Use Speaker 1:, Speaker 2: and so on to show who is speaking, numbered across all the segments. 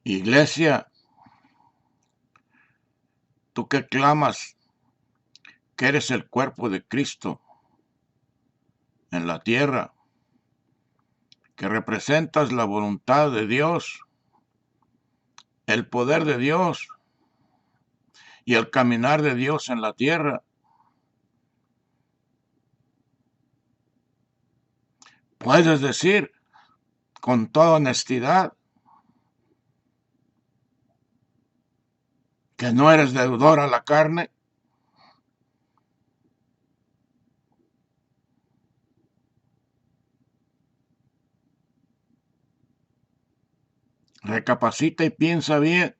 Speaker 1: Iglesia, tú que clamas que eres el cuerpo de Cristo en la tierra, que representas la voluntad de Dios, el poder de Dios y el caminar de Dios en la tierra, puedes decir con toda honestidad que no eres deudor a la carne. Recapacita y piensa bien,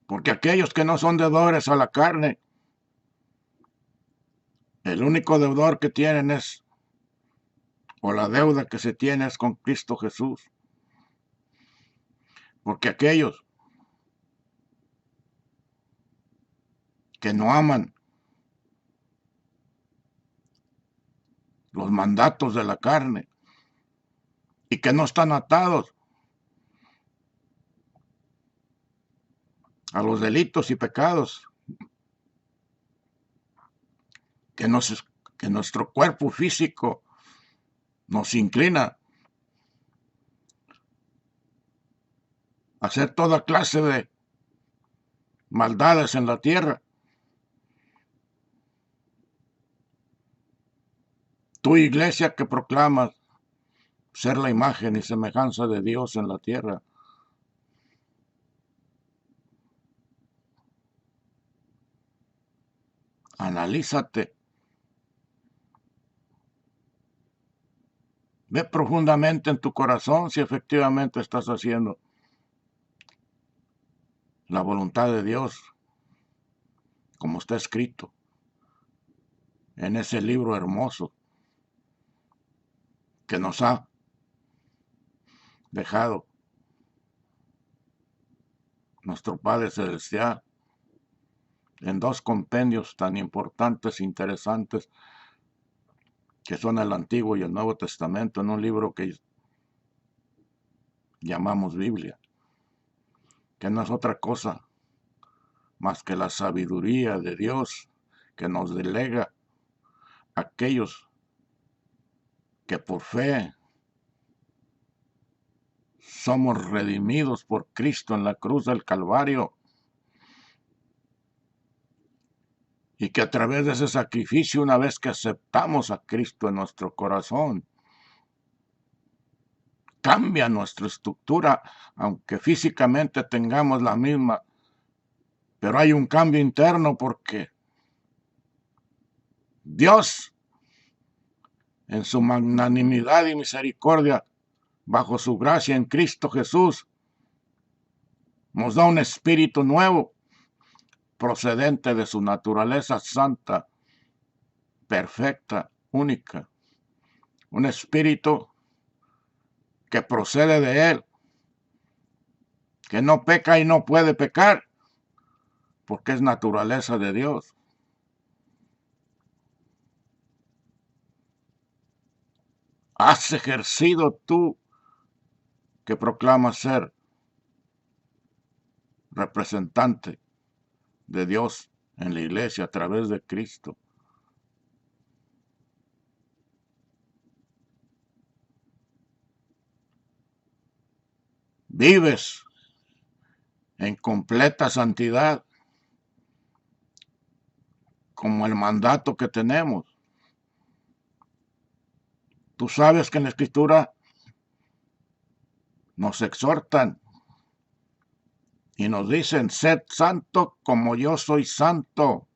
Speaker 1: porque aquellos que no son deudores a la carne, el único deudor que tienen es, o la deuda que se tiene es con Cristo Jesús. Porque aquellos que no aman los mandatos de la carne y que no están atados a los delitos y pecados que, que nuestro cuerpo físico nos inclina a hacer toda clase de maldades en la tierra. Tu iglesia que proclamas ser la imagen y semejanza de Dios en la tierra, analízate. Ve profundamente en tu corazón si efectivamente estás haciendo la voluntad de Dios, como está escrito en ese libro hermoso que nos ha dejado nuestro Padre Celestial en dos compendios tan importantes e interesantes que son el Antiguo y el Nuevo Testamento, en un libro que llamamos Biblia, que no es otra cosa más que la sabiduría de Dios que nos delega a aquellos que por fe somos redimidos por Cristo en la cruz del Calvario y que a través de ese sacrificio, una vez que aceptamos a Cristo en nuestro corazón, cambia nuestra estructura, aunque físicamente tengamos la misma, pero hay un cambio interno porque Dios, en su magnanimidad y misericordia, bajo su gracia en Cristo Jesús, nos da un espíritu nuevo, procedente de su naturaleza santa, perfecta, única. Un espíritu que procede de Él, que no peca y no puede pecar, porque es naturaleza de Dios. ¿Has ejercido tú, que proclamas ser representante de Dios en la iglesia a través de Cristo? ¿Vives en completa santidad como el mandato que tenemos? Tú sabes que en la Escritura nos exhortan y nos dicen: sed santo como yo soy santo.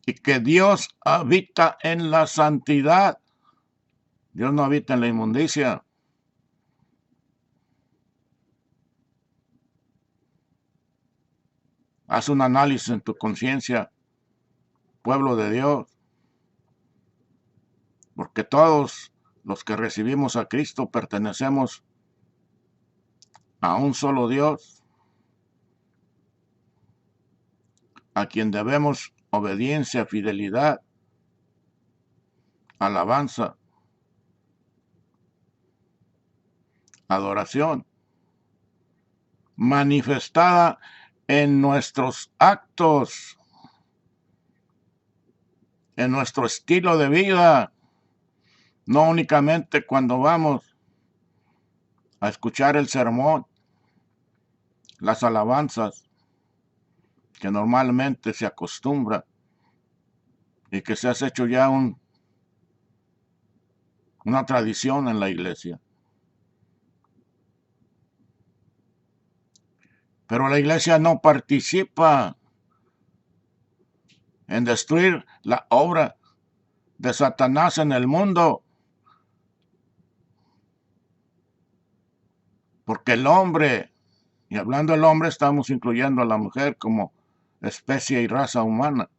Speaker 1: Y que Dios habita en la santidad. Dios no habita en la inmundicia. Haz un análisis en tu conciencia, pueblo de Dios, porque todos los que recibimos a Cristo pertenecemos a un solo Dios, a quien debemos obediencia, fidelidad, alabanza. adoración, manifestada en nuestros actos, en nuestro estilo de vida, no únicamente cuando vamos a escuchar el sermón, las alabanzas, que normalmente se acostumbra y que se ha hecho ya una tradición en la iglesia. Pero la iglesia no participa en destruir la obra de Satanás en el mundo, porque el hombre, y hablando del hombre estamos incluyendo a la mujer como especie y raza humana,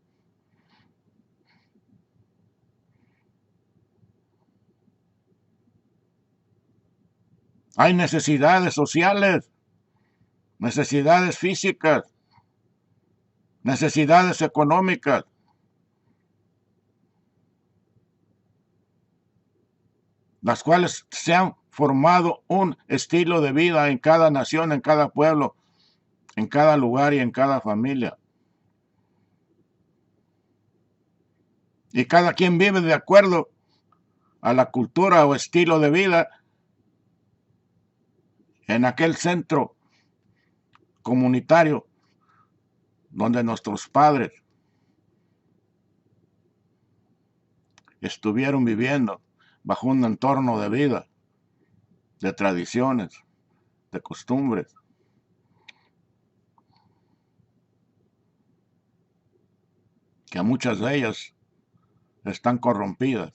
Speaker 1: hay necesidades sociales, necesidades físicas, necesidades económicas, las cuales se han formado un estilo de vida en cada nación, en cada pueblo, en cada lugar y en cada familia. Y cada quien vive de acuerdo a la cultura o estilo de vida en aquel centro comunitario donde nuestros padres estuvieron viviendo bajo un entorno de vida, de tradiciones, de costumbres, que muchas de ellas están corrompidas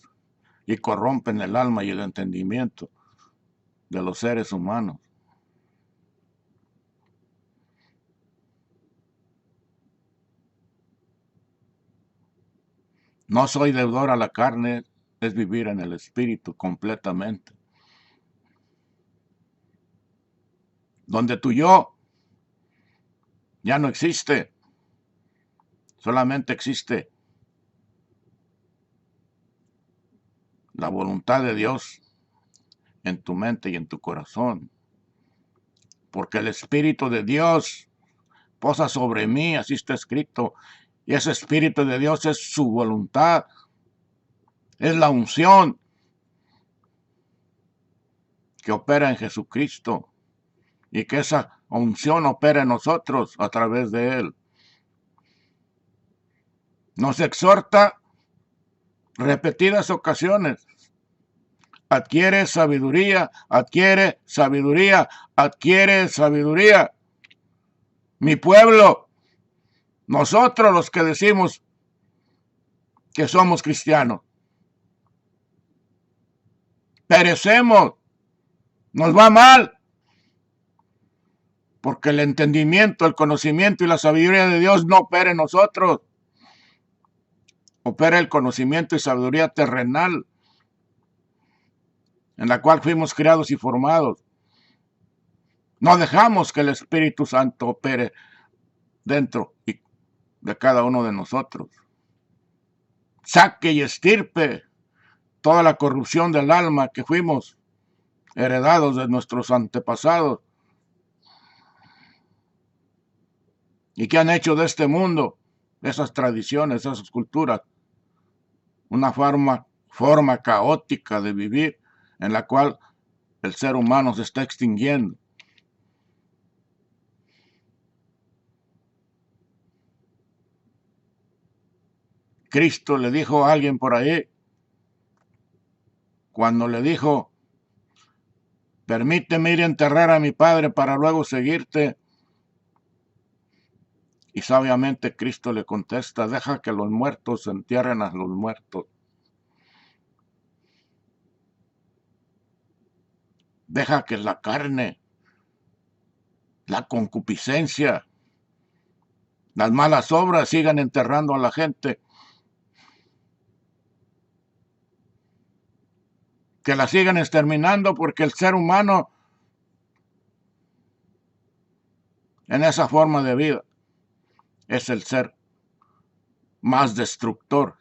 Speaker 1: y corrompen el alma y el entendimiento de los seres humanos. No soy deudor a la carne, es vivir en el espíritu completamente. Donde tu yo ya no existe, solamente existe la voluntad de Dios en tu mente y en tu corazón. Porque el Espíritu de Dios posa sobre mí, así está escrito. Y ese Espíritu de Dios es su voluntad, es la unción que opera en Jesucristo y que esa unción opera en nosotros a través de Él. Nos exhorta repetidas ocasiones. Adquiere sabiduría, adquiere sabiduría, adquiere sabiduría. Mi pueblo, nosotros los que decimos que somos cristianos, perecemos, nos va mal, porque el entendimiento, el conocimiento y la sabiduría de Dios no opera en nosotros. Opera el conocimiento y sabiduría terrenal, en la cual fuimos creados y formados. No dejamos que el Espíritu Santo opere dentro de cada uno de nosotros. Saque y estirpe toda la corrupción del alma que fuimos heredados de nuestros antepasados y que han hecho de este mundo, esas tradiciones, esas culturas, una forma caótica de vivir en la cual el ser humano se está extinguiendo. Cristo le dijo a alguien por ahí, cuando le dijo, permíteme ir a enterrar a mi padre para luego seguirte. Y sabiamente Cristo le contesta, deja que los muertos entierren a los muertos. Deja que la carne, la concupiscencia, las malas obras sigan enterrando a la gente. Que la sigan exterminando porque el ser humano en esa forma de vida es el ser más destructor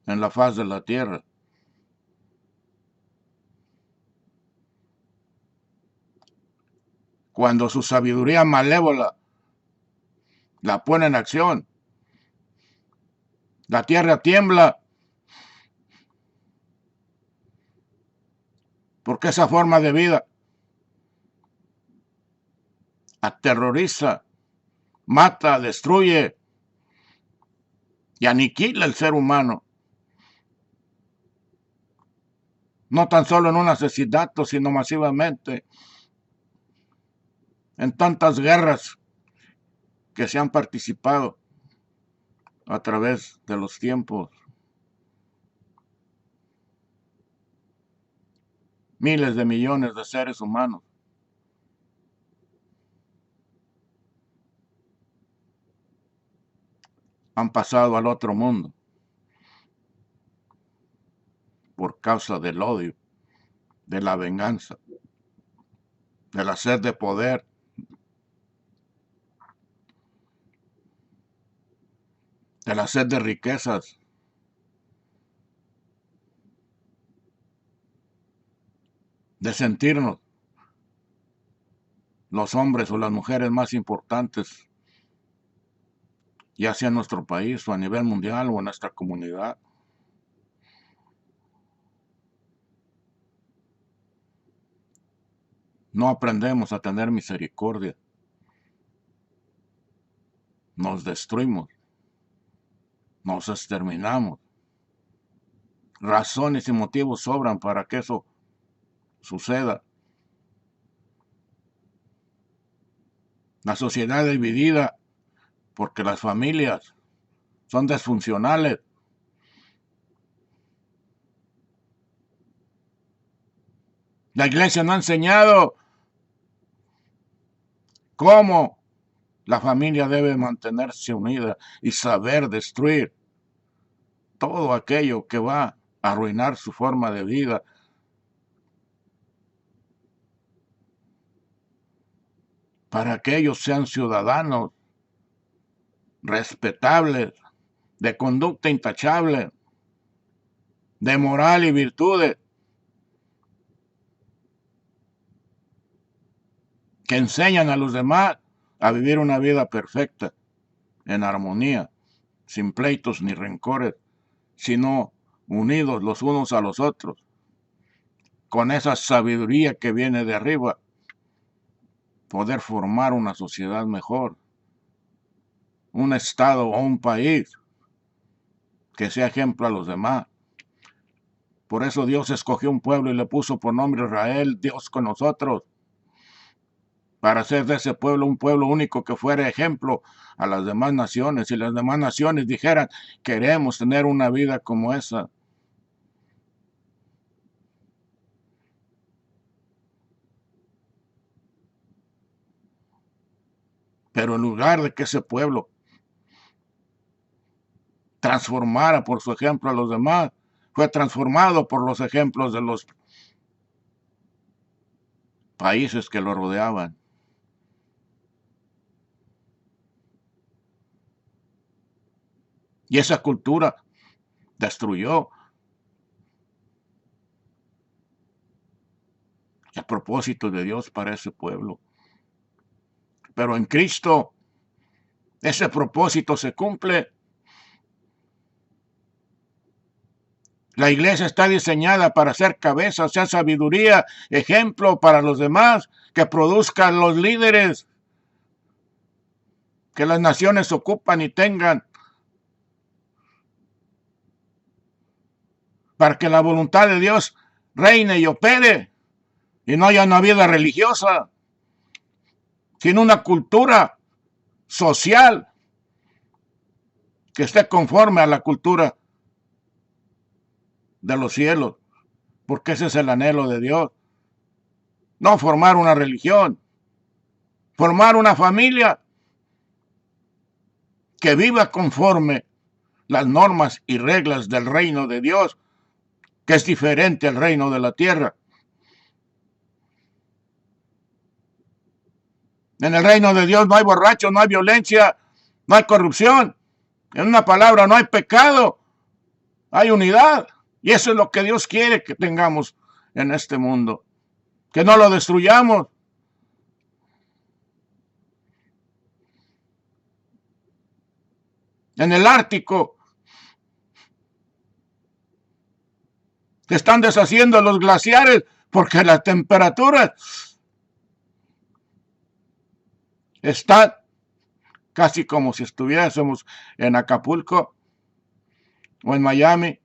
Speaker 1: en la faz de la tierra. cuando su sabiduría malévola la pone en acción, la tierra tiembla, porque esa forma de vida aterroriza, mata, destruye y aniquila el ser humano. No tan solo en un asesinato, sino masivamente en tantas guerras que se han participado a través de los tiempos. Miles de millones de seres humanos han pasado al otro mundo por causa del odio, de la venganza, de la sed de poder, de la sed de riquezas, de sentirnos los hombres o las mujeres más importantes, ya sea en nuestro país o a nivel mundial o en nuestra comunidad. No aprendemos a tener misericordia. Nos destruimos, nos exterminamos. Razones y motivos sobran para que eso suceda. La sociedad es dividida porque las familias son disfuncionales. La iglesia no ha enseñado cómo la familia debe mantenerse unida y saber destruir todo aquello que va a arruinar su forma de vida. Para que ellos sean ciudadanos respetables, de conducta intachable, de moral y virtudes, que enseñan a los demás a vivir una vida perfecta, en armonía, sin pleitos ni rencores, sino unidos los unos a los otros, con esa sabiduría que viene de arriba, poder formar una sociedad mejor, un estado o un país que sea ejemplo a los demás. Por eso Dios escogió un pueblo y le puso por nombre Israel, Dios con nosotros, para hacer de ese pueblo un pueblo único que fuera ejemplo a las demás naciones. Y las demás naciones dijeran, queremos tener una vida como esa. Pero en lugar de que ese pueblo transformara por su ejemplo a los demás, fue transformado por los ejemplos de los países que lo rodeaban. Y esa cultura destruyó el propósito de Dios para ese pueblo. Pero en Cristo ese propósito se cumple. La iglesia está diseñada para ser cabeza, ser sabiduría, ejemplo para los demás, que produzcan los líderes que las naciones ocupan y tengan, para que la voluntad de Dios reine y opere y no haya una vida religiosa, sino una cultura social que esté conforme a la cultura de los cielos, porque ese es el anhelo de Dios. No formar una religión, formar una familia que viva conforme las normas y reglas del reino de Dios, que es diferente al reino de la tierra. En el reino de Dios no hay borrachos, no hay violencia, no hay corrupción. En una palabra, no hay pecado, hay unidad. Y eso es lo que Dios quiere que tengamos en este mundo. Que no lo destruyamos. en el Ártico. Se están deshaciendo los glaciares porque la temperatura está casi como si estuviésemos en Acapulco o en Miami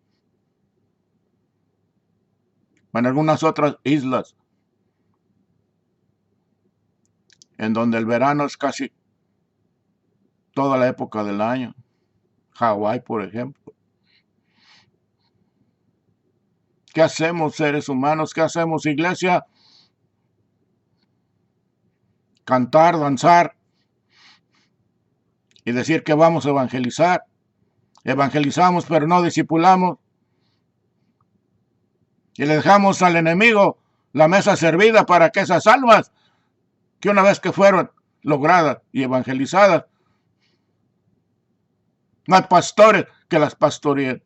Speaker 1: o en algunas otras islas, en donde el verano es casi toda la época del año. Hawái, por ejemplo. ¿Qué hacemos, seres humanos? ¿Qué hacemos, iglesia? Cantar, danzar y decir que vamos a evangelizar. Evangelizamos, pero no discipulamos. Y le dejamos al enemigo la mesa servida para que esas almas, que una vez que fueron logradas y evangelizadas, no hay pastores que las pastoreen.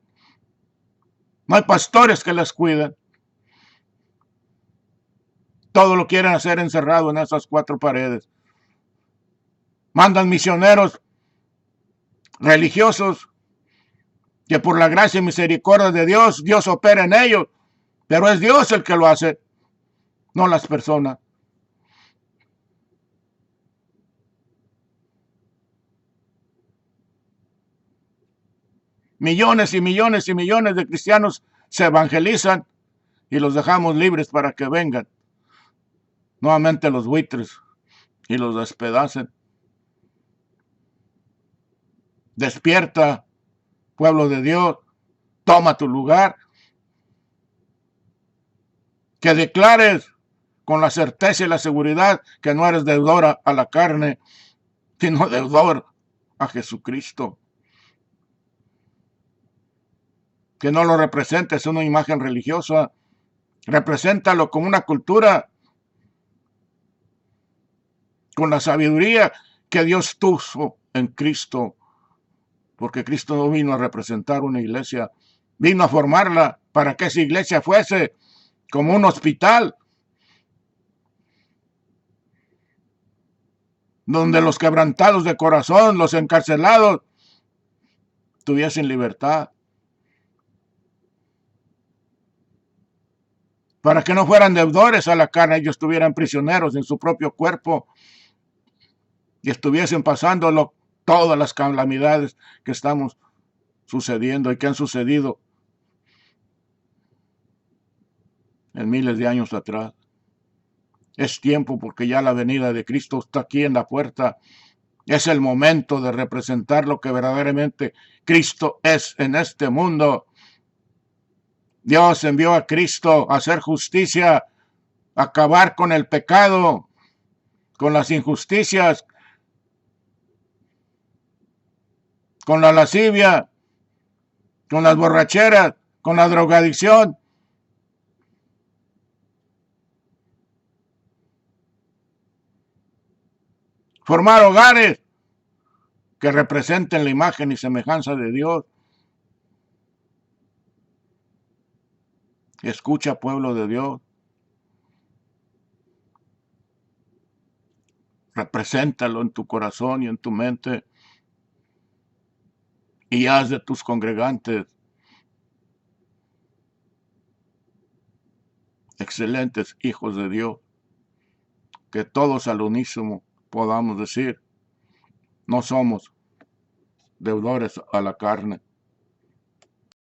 Speaker 1: No hay pastores que las cuiden. Todo lo quieren hacer encerrado en esas cuatro paredes. Mandan misioneros religiosos que por la gracia y misericordia de Dios, Dios opera en ellos. Pero es Dios el que lo hace, no las personas. Millones y millones y millones de cristianos se evangelizan y los dejamos libres para que vengan nuevamente los buitres y los despedacen. Despierta, pueblo de Dios, toma tu lugar. Que declares con la certeza y la seguridad que no eres deudor a la carne, sino deudor a Jesucristo. Que no lo representes una imagen religiosa, represéntalo como una cultura, con la sabiduría que Dios puso en Cristo, porque Cristo no vino a representar una iglesia, vino a formarla para que esa iglesia fuese como un hospital, donde los quebrantados de corazón, los encarcelados, tuviesen libertad, para que no fueran deudores a la carne, ellos estuvieran prisioneros en su propio cuerpo y estuviesen pasando todas las calamidades que estamos sucediendo y que han sucedido en miles de años atrás. Es tiempo, porque ya la venida de Cristo está aquí en la puerta. Es el momento de representar lo que verdaderamente Cristo es en este mundo. Dios envió a Cristo a hacer justicia, a acabar con el pecado, con las injusticias, con la lascivia, con las borracheras, con la drogadicción. Formar hogares que representen la imagen y semejanza de Dios. Escucha, pueblo de Dios. Represéntalo en tu corazón y en tu mente. Y haz de tus congregantes excelentes hijos de Dios. Que todos al unísono podamos decir: no somos deudores a la carne,